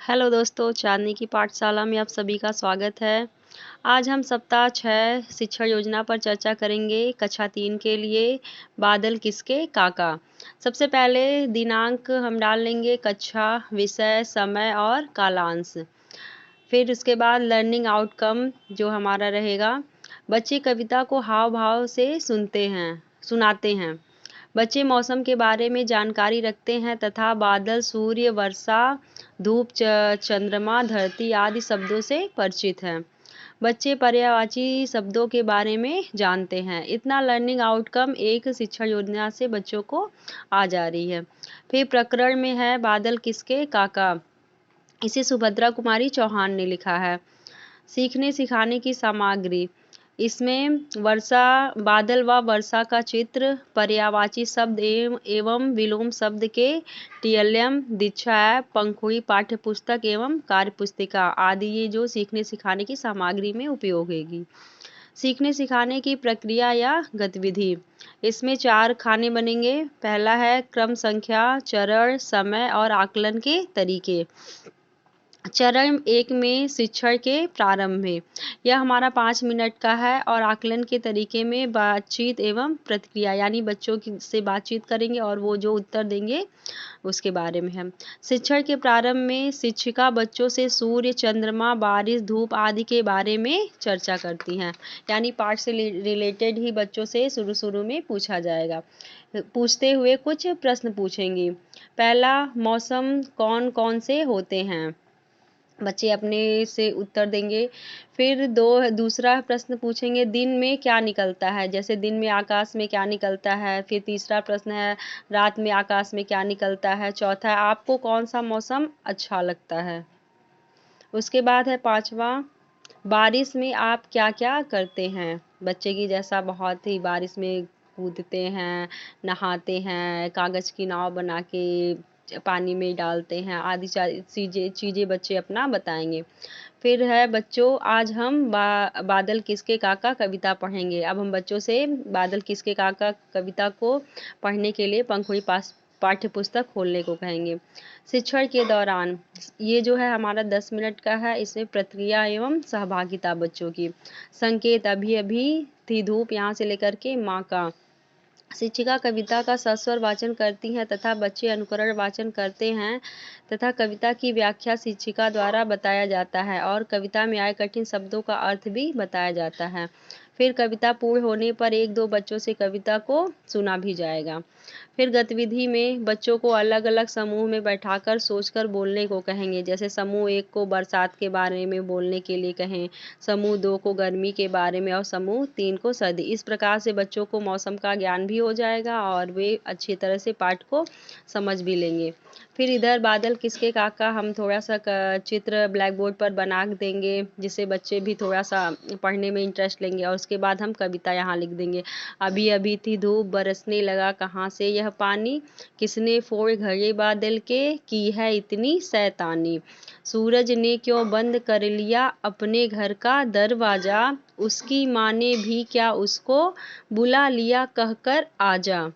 Hello दोस्तों, चांदनी की पाठशाला में आप सभी का स्वागत है। आज हम सप्ताह 6 शिक्षा योजना पर चर्चा करेंगे। कक्षा 3 के लिए बादल किसके काका। सबसे पहले दिनांक हम डाल लेंगे, कक्षा, विषय, समय और कालांश। फिर उसके बाद लर्निंग आउटकम जो हमारा रहेगा, बच्चे कविता को हाव भाव से सुनाते हैं। बच्चे मौसम के बारे में जानकारी रखते हैं तथा बादल, सूर्य, वर्षा, धूप, चंद्रमा, धरती आदि शब्दों से परिचित हैं। बच्चे पर्यायवाची शब्दों के बारे में जानते हैं। इतना लर्निंग आउटकम एक शिक्षा योजना से बच्चों को आ जा रही है। फिर प्रकरण में है बादल किसके काका। इसे सुभद्रा कुमारी चौहान ने लिखा है। सीखने सिखाने की सामग्री, इसमें वर्षा, बादल व वर्षा का चित्र, पर्यायवाची शब्द एवं विलोम शब्द के टीएलएम, दीक्षा ऐप, पंखुड़ी पाठ्यपुस्तक एवं कार्यपुस्तिका आदि ये जो सीखने सिखाने की सामग्री में उपयोग होगी। सीखने सिखाने की प्रक्रिया या गतिविधि, इसमें 4 खाने बनेंगे। पहला है क्रम संख्या, चरण, समय और आकलन के तरीके। चरण 1 में शिक्षण के प्रारंभ में, यह हमारा 5 मिनट का है और आकलन के तरीके में बातचीत एवं प्रतिक्रिया, यानी बच्चों से बातचीत करेंगे और वो जो उत्तर देंगे उसके बारे में है। शिक्षण के प्रारंभ में शिक्षिका बच्चों से सूर्य, चंद्रमा, बारिश, धूप आदि के बारे में चर्चा करती हैं, यानी पाठ से रिलेटेड ही बच्चों से शुरू में पूछा जाएगा। पूछते हुए कुछ प्रश्न पूछेंगी। पहला, मौसम कौन कौन से होते हैं, बच्चे अपने से उत्तर देंगे। फिर दूसरा प्रश्न पूछेंगे, दिन में क्या निकलता है, जैसे दिन में आकाश में क्या निकलता है। फिर तीसरा प्रश्न है, रात में आकाश में क्या निकलता है। चौथा है, आपको कौन सा मौसम अच्छा लगता है। उसके बाद है 5वां, बारिश में आप क्या क्या करते हैं। बच्चे की जैसा बहुत ही बारिश में कूदते हैं, नहाते हैं, कागज़ की नाव बना के पानी में डालते हैं आदि चीज़ें बच्चे अपना बताएंगे। फिर है बच्चों, आज हम बादल किसके काका कविता पढ़ेंगे। अब हम बच्चों से बादल किसके काका कविता को पढ़ने के लिए पंखुड़ी पाठ्य पुस्तक खोलने को कहेंगे। शिक्षण के दौरान, ये जो है हमारा 10 मिनट का है। इसमें प्रतिक्रिया एवं सहभागिता बच्चों की। संकेत, अभी अभी थी धूप, यहाँ से लेकर के माँ का। शिक्षिका कविता का सस्वर वाचन करती हैं तथा बच्चे अनुकरण वाचन करते हैं तथा कविता की व्याख्या शिक्षिका द्वारा बताया जाता है और कविता में आए कठिन शब्दों का अर्थ भी बताया जाता है। फिर कविता पूर्ण होने पर 1-2 बच्चों से कविता को सुना भी जाएगा। फिर गतिविधि में बच्चों को अलग अलग समूह में बैठाकर सोचकर बोलने को कहेंगे, जैसे समूह 1 को बरसात के बारे में बोलने के लिए कहें, समूह 2 को गर्मी के बारे में और समूह 3 को सर्दी। इस प्रकार से बच्चों को मौसम का ज्ञान भी हो जाएगा और वे अच्छी तरह से पाठ को समझ भी लेंगे। फिर इधर बादल किसके काका हम थोड़ा सा चित्र ब्लैक बोर्ड पर बना देंगे, जिससे बच्चे भी थोड़ा सा पढ़ने में इंटरेस्ट लेंगे और उसके बाद हम कविता यहाँ लिख देंगे। अभी अभी थी धूप, बरसने लगा कहाँ से यह पानी, किसने फोड़ घड़े बादल के, की है इतनी शैतानी, सूरज ने क्यों बंद कर लिया अपने घर का दरवाजा, उसकी माँ ने भी क्या उसको बुला लिया कहकर आजा,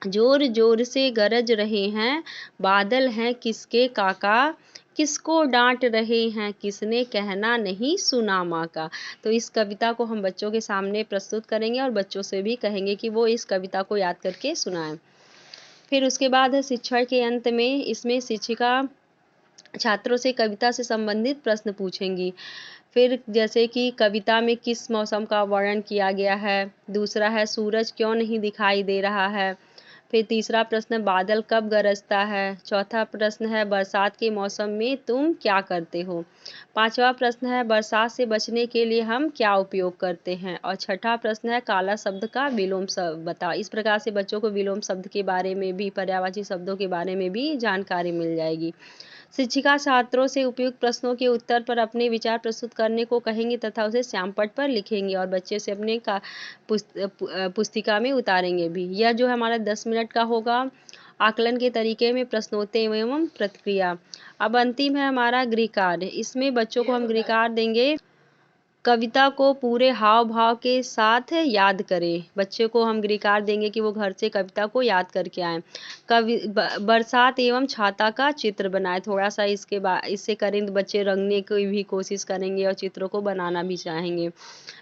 जोर जोर से गरज रहे हैं बादल हैं किसके काका, किसको डांट रहे हैं किसने कहना नहीं सुना माँ का। तो इस कविता को हम बच्चों के सामने प्रस्तुत करेंगे और बच्चों से भी कहेंगे कि वो इस कविता को याद करके सुनाएं। फिर उसके बाद है शिक्षण के अंत में, इसमें शिक्षिका छात्रों से कविता से संबंधित प्रश्न पूछेंगी। फिर जैसे कि कविता में किस मौसम का वर्णन किया गया है। दूसरा है, सूरज क्यों नहीं दिखाई दे रहा है। फिर तीसरा प्रश्न, बादल कब गरजता है। चौथा प्रश्न है, बरसात के मौसम में तुम क्या करते हो। पांचवा प्रश्न है, बरसात से बचने के लिए हम क्या उपयोग करते हैं। और छठा प्रश्न है, काला शब्द का विलोम शब्द बता। इस प्रकार से बच्चों को विलोम शब्द के बारे में भी, पर्यायवाची शब्दों के बारे में भी जानकारी मिल जाएगी। शिक्षिका छात्रों से उपयुक्त प्रश्नों के उत्तर पर अपने विचार प्रस्तुत करने को कहेंगी तथा उसे श्यामपट्ट पर लिखेंगे और बच्चे से अपने पुस्तिका में उतारेंगे भी। यह जो है हमारा 10 मिनट का होगा। आकलन के तरीके में प्रश्नोत्तर एवं प्रतिक्रिया। अब अंतिम है हमारा गृह कार्य। इसमें बच्चों को हम गृह कार्य देंगे। कविता को पूरे हाव भाव के साथ याद करें। बच्चे को हम गृहकार देंगे कि वो घर से कविता को याद करके आएँ। बरसात एवं छाता का चित्र बनाएं। थोड़ा सा इससे करें तो बच्चे रंगने की भी कोशिश करेंगे और चित्रों को बनाना भी चाहेंगे।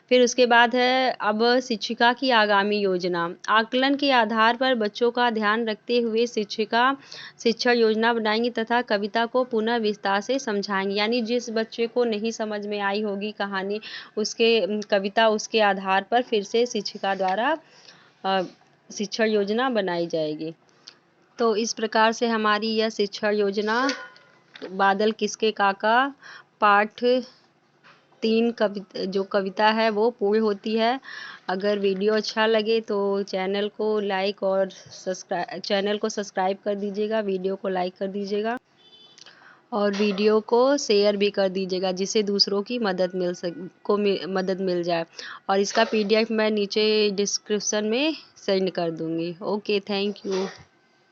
फिर उसके बाद है अब शिक्षिका की आगामी योजना। आकलन के आधार पर बच्चों का ध्यान रखते हुए शिक्षिका शिक्षा योजना बनाएंगी तथा कविता को पुनः विस्तार से समझाएंगी। यानी जिस बच्चे को नहीं समझ में आई होगी कहानी, कविता उसके आधार पर फिर से शिक्षिका द्वारा शिक्षा योजना बनाई जाएगी। तो इस प्रकार से हमारी यह शिक्षा योजना बादल किसके काका पाठ 3 जो कविता है वो पूर्ण होती है। अगर वीडियो अच्छा लगे तो चैनल को सब्सक्राइब कर दीजिएगा, वीडियो को लाइक कर दीजिएगा और वीडियो को शेयर भी कर दीजिएगा, जिससे दूसरों की मदद मिल जाए। और इसका PDF मैं नीचे डिस्क्रिप्शन में सेंड कर दूँगी। Okay, thank you.